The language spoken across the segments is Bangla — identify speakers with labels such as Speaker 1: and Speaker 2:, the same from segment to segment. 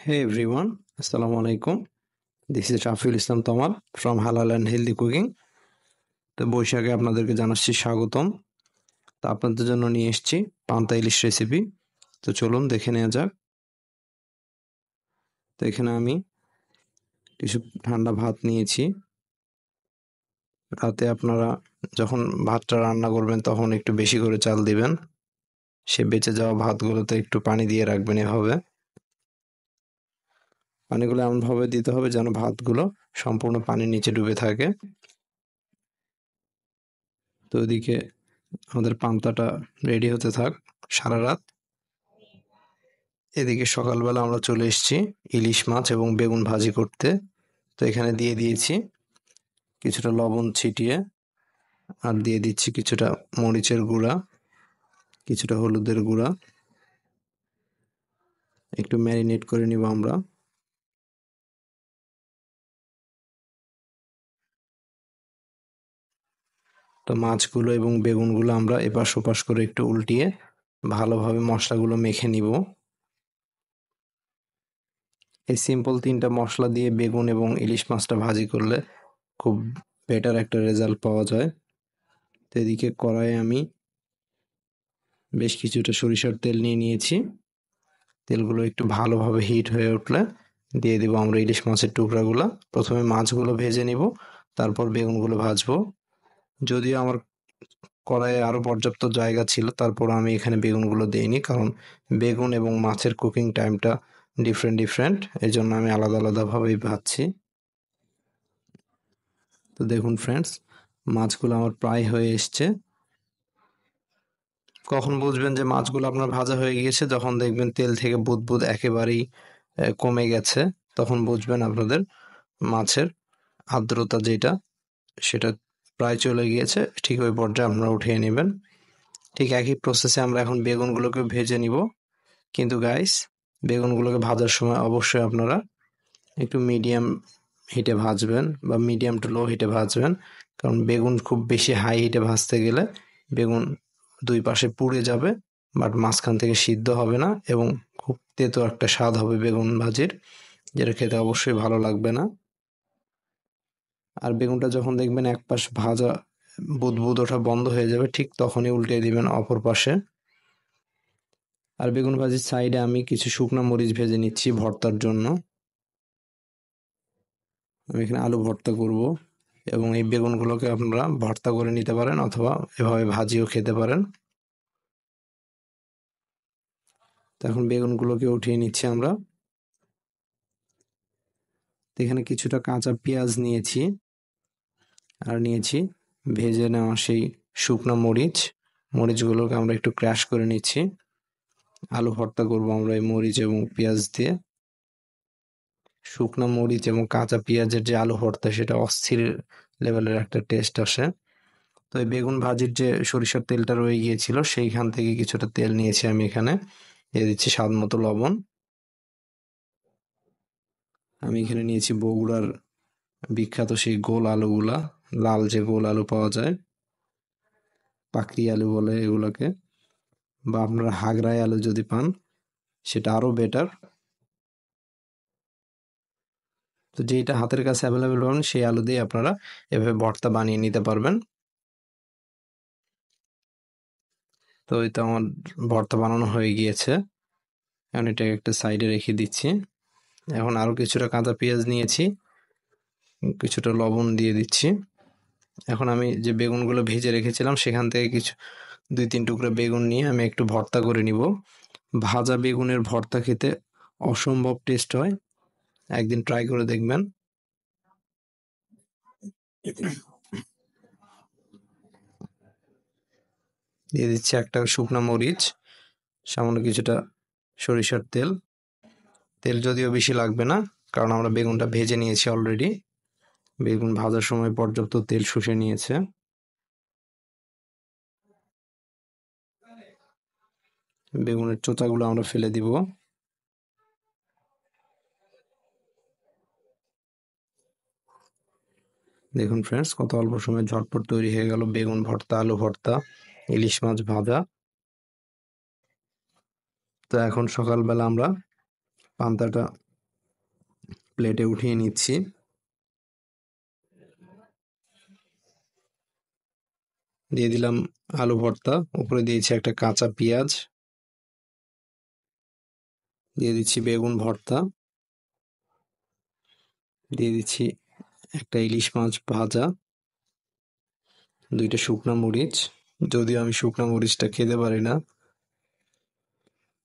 Speaker 1: Hey everyone, Assalamu alaikum. This is Rafiul Islam Tomar from Halal and Healthy Cooking. তো বৈশাখে আপনাদেরকে জানাচ্ছি স্বাগতম। তো আপনাদের জন্য নিয়ে এসেছি পান্তা ইলিশ রেসিপি। তো চলুন দেখে নেওয়া যাক। তো এখানে আমি কিছু ঠান্ডা ভাত নিয়েছি। রাতে আপনারা যখন ভাতটা রান্না করবেন তখন একটু বেশি করে চাল দিবেন। সে বেঁচে যাওয়া ভাতগুলোতে একটু পানি দিয়ে রাখবেন এভাবে। পানিগুলো এমনভাবে দিতে হবে যেন ভাতগুলো সম্পূর্ণ পানির নিচে ডুবে থাকে। তো ওদিকে আমাদের পান্তাটা রেডি হতে থাক সারা রাত। এদিকে সকালবেলা আমরা চলে এসেছি ইলিশ মাছ এবং বেগুন ভাজি করতে। তো এখানে দিয়ে দিয়েছি কিছুটা লবণ ছিটিয়ে, আর দিয়ে দিচ্ছি কিছুটা মরিচের গুঁড়া, কিছুটা হলুদের গুঁড়া। একটু ম্যারিনেট করে নিব আমরা। তো মাছগুলো এবং বেগুনগুলো আমরা এপাশ ওপাশ করে একটু উল্টিয়ে ভালোভাবে মশলাগুলো মেখে নিব। এই সিম্পল 3টা মশলা দিয়ে বেগুন এবং ইলিশ মাছটা ভাজি করলে খুব বেটার একটা রেজাল্ট পাওয়া যায়। তো এদিকে কড়াইয়ে আমি বেশ কিছুটা সরিষার তেল নিয়ে নিয়েছি। তেলগুলো একটু ভালোভাবে হিট হয়ে উঠলে দিয়ে দিব আমরা ইলিশ মাছের টুকরাগুলো। প্রথমে মাছগুলো ভেজে নিব, তারপর বেগুনগুলো ভাজবো। যদিও আমার কড়াইয়ে আরও পর্যাপ্ত জায়গা ছিল, তারপর আমি এখানে বেগুনগুলো দিইনি, কারণ বেগুন এবং মাছের কুকিং টাইমটা ডিফারেন্ট, এই জন্য আমি আলাদা আলাদাভাবেই ভাজছি। তো দেখুন ফ্রেন্ডস, মাছগুলো আমার প্রায় হয়ে এসছে। কখন বুঝবেন যে মাছগুলো আপনার ভাজা হয়ে গিয়েছে? যখন দেখবেন তেল থেকে বুদবুদ একেবারেই কমে গেছে, তখন বুঝবেন আপনাদের মাছের আর্দ্রতা যেটা সেটা প্রায় চলে গিয়েছে। ঠিক ওই পর্যায়ে আপনারা উঠিয়ে নেবেন। ঠিক একই প্রসেসে আমরা এখন বেগুনগুলোকে ভেজে নিব। কিন্তু গাইস, বেগুনগুলোকে ভাজার সময় অবশ্যই আপনারা একটু মিডিয়াম হিটে ভাজবেন বা মিডিয়াম টু লো হিটে ভাজবেন, কারণ বেগুন খুব বেশি হাই হিটে ভাজতে গেলে বেগুন দুই পাশে পুড়ে যাবে, বাট মাঝখান থেকে সিদ্ধ হবে না এবং খুব তেতো একটা স্বাদ হবে বেগুন ভাজির, যেটা খেতে অবশ্যই ভালো লাগবে না। আর বেগুনটা যখন দেখবেন এক পাশ ভাজা বুদবুদ ওঠা বন্ধ হয়ে যাবে, ঠিক তখনই উল্টে দিবেন অপর পাশে। আর বেগুন ভাজির সাইডে আমি কিছু শুকনো মরিচ ভেজে নিচ্ছি ভর্তার জন্য। আমি এখানে আলু ভর্তা করব, এবং এই বেগুনগুলোকে আপনারা ভর্তা করে নিতে পারেন অথবা এভাবে ভাজিও খেতে পারেন। তো এখন বেগুনগুলোকে উঠিয়ে নিচ্ছি আমরা। এখানে কিছুটা কাঁচা পেঁয়াজ নিয়েছি, আর নিয়েছি ভেজে নেওয়া সেই শুকনো মরিচ। মরিচগুলোকে আমরা একটু ক্র্যাশ করে নিচ্ছি। আলু ভর্তা করব আমরা এই মরিচ এবং পেঁয়াজ দিয়ে। শুকনো মরিচ এবং কাঁচা পেঁয়াজের যে আলু ভর্তা, সেটা অস্থির লেভেলের একটা টেস্ট আসে। তো এই বেগুন ভাজির যে সরিষার তেলটা রয়ে গিয়েছিল, সেইখান থেকে কিছুটা তেল নিয়েছি আমি এখানে। দিয়ে দিচ্ছি স্বাদ মতো লবণ। আমি এখানে নিয়েছি বগুড়ার বিখ্যাত সেই গোল আলুগুলা, লাল যে গোল আলু পাওয়া যায়, পাকড়ি আলু বলে এগুলোকে, বা আপনারা হাগরাই আলু যদি পান সেটা আরো বেটার। তো যেটা হাতের কাছে অ্যাভেলেবেল পাবেন সেই আলু দিয়ে আপনারা এভাবে ভর্তা বানিয়ে নিতে পারবেন। তো এই তো আমার ভর্তা বানানো হয়ে গিয়েছে। এখন এটাকে একটা সাইডে রেখে দিচ্ছি। এখন আরো কিছুটা কাঁচা পেঁয়াজ নিয়েছি, কিছুটা লবণ দিয়ে দিচ্ছি। এখন আমি যে বেগুনগুলো ভেজে রেখেছিলাম সেখান থেকে কিছু 2-3 টুকরা বেগুন নিয়ে আমি একটু ভর্তা করে নিব। ভাজা বেগুনের ভর্তা খেতে অসম্ভব টেস্ট হয়, একদিন ট্রাই করে দেখবেন। দিয়ে দিচ্ছি একটা শুকনো মরিচ, সামান্য কিছুটা সরিষার তেল। তেল যদিও বেশি লাগবে না, কারণ আমরা বেগুনটা ভেজে নিয়েছি অলরেডি। বেগুন ভাজার সময় পর্যাপ্ত তেল শুষে নিয়েছে। বেগুনের চোচাগুলো আমরা ফেলে দিব। দেখুন ফ্রেন্ডস, কত অল্প সময় ঝটপট তৈরি হয়ে গেল বেগুন ভর্তা, আলু ভর্তা, ইলিশ মাছ ভাজা। তো এখন সকালবেলা আমরা পান্তাটা প্লেটে উঠিয়ে নিচ্ছি। দিয়ে দিলাম আলু ভর্তা, উপরে দিয়েছি একটা কাঁচা পেঁয়াজ, দিয়ে দিচ্ছি বেগুন ভর্তা, দিয়ে দিচ্ছি একটা ইলিশ মাছ ভাজা, 2টা শুকনা মরিচ, যদিও আমি শুকনা মরিচটা খেতে পারি না,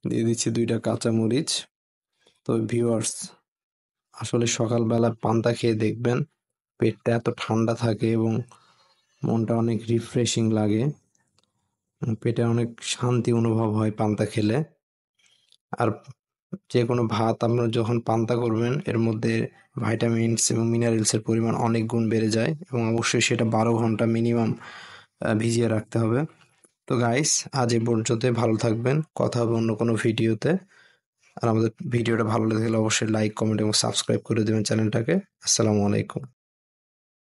Speaker 1: দিয়ে দিচ্ছি 2টা কাঁচা মরিচ। তো ভিউয়ার্স, আসলে সকালবেলা পান্তা খেয়ে দেখবেন পেটটা এত ঠান্ডা থাকে এবং মনটা অনেক রিফ্রেশিং লাগে, পেটে অনেক শান্তি অনুভব হয় পান্তা খেলে। আর যে কোনো ভাত আপনারা যখন পান্তা করবেন এর মধ্যে ভাইটামিনস এবং মিনারেলসের পরিমাণ অনেক গুণ বেড়ে যায় এবং অবশ্যই সেটা 12 ঘন্টা মিনিমাম ভিজিয়ে রাখতে হবে। তো গাইস, আজ এই পর্যন্তই, ভালো থাকবেন, কথা হবে অন্য কোনো ভিডিওতে। আর আমাদের ভিডিওটা ভালো লেগে থাকলে অবশ্যই লাইক, কমেন্ট এবং সাবস্ক্রাইব করে দেবেন চ্যানেলটাকে। আসসালামু আলাইকুম।